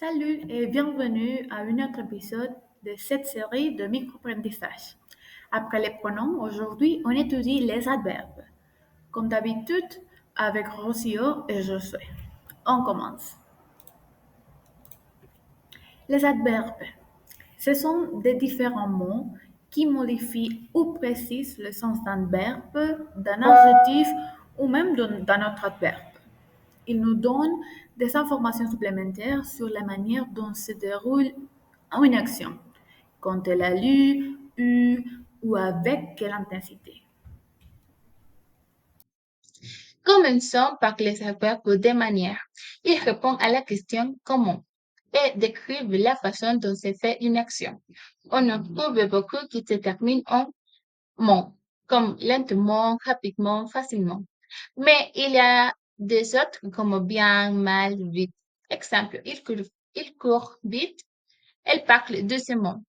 Salut et bienvenue à un autre épisode de cette série de micro-apprentissage. Après les pronoms, aujourd'hui, on étudie les adverbes. Comme d'habitude, avec Rocio et Josué. On commence. Les adverbes. Ce sont des différents mots qui modifient ou précisent le sens d'un verbe, d'un adjectif ou même d'un autre adverbe. Ils nous donnent des informations supplémentaires sur la manière dont se déroule une action, quand elle a lieu, eu ou avec quelle intensité. Commençons par les adverbes de manière. Ils répondent à la question comment et décrivent la façon dont se fait une action. On en trouve beaucoup qui se terminent en mont, comme lentement, rapidement, facilement. Mais il y a des autres comme bien, mal, vite. Exemple, il court vite, elle parle doucement.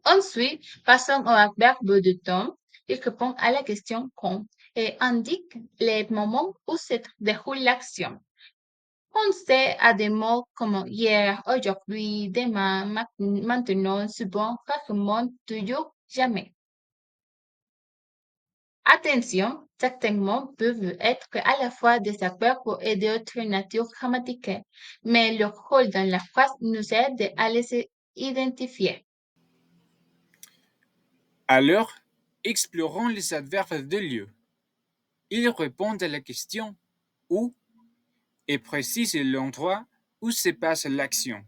Ensuite, passons au adverbe de temps. Il répond à la question quand et indique les moments où se déroule l'action. Pensez à des mots comme hier, aujourd'hui, demain, maintenant, souvent, rarement, toujours, jamais. Attention, certains mots peuvent être à la fois des adverbes et d'autres natures grammaticales, mais leur rôle dans la phrase nous aide à les identifier. Alors, explorons les adverbes de lieu. Ils répondent à la question où et précisent l'endroit où se passe l'action.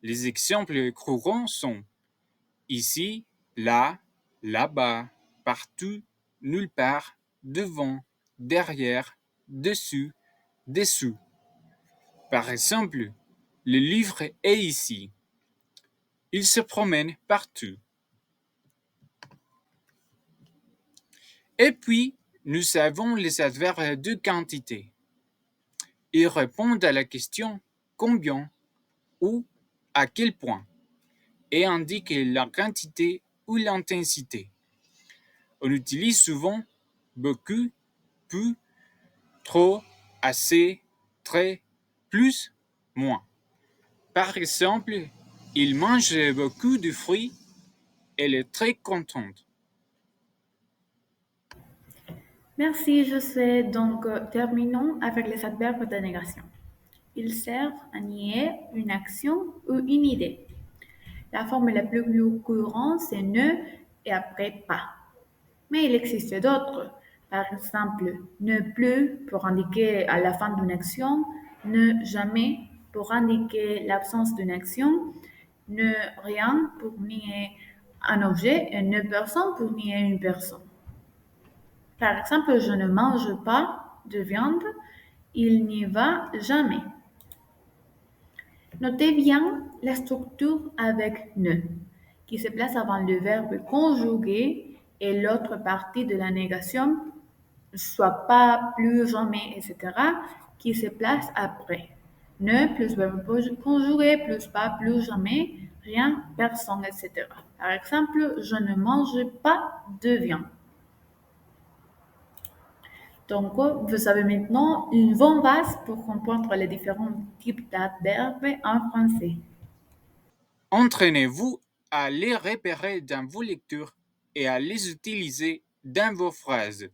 Les exemples courants sont ici, là, là-bas, partout, nulle part, devant, derrière, dessus, dessous. Par exemple, le livre est ici. Il se promène partout. Et puis, nous avons les adverbes de quantité. Ils répondent à la question combien ou à quel point et indiquent la quantité ou l'intensité. On utilise souvent beaucoup, peu, trop, assez, très, plus, moins. Par exemple, il mange beaucoup de fruits, elle est très contente. Merci, Josué. Donc, terminons avec les adverbes de négation. Ils servent à nier une action ou une idée. La forme la plus courante, c'est ne et après pas. Mais il existe d'autres. Par exemple, ne plus pour indiquer à la fin d'une action, ne jamais pour indiquer l'absence d'une action, ne rien pour nier un objet et ne personne pour nier une personne. Par exemple, je ne mange pas de viande, il n'y va jamais. Notez bien la structure avec ne, qui se place avant le verbe conjugué et l'autre partie de la négation, soit pas, plus, jamais, etc., qui se place après. Ne plus verbe conjugué, plus pas, plus jamais, rien, personne, etc. Par exemple, je ne mange pas de viande. Donc, vous avez maintenant une bonne base pour comprendre les différents types d'adverbes en français. Entraînez-vous à les repérer dans vos lectures et à les utiliser dans vos phrases.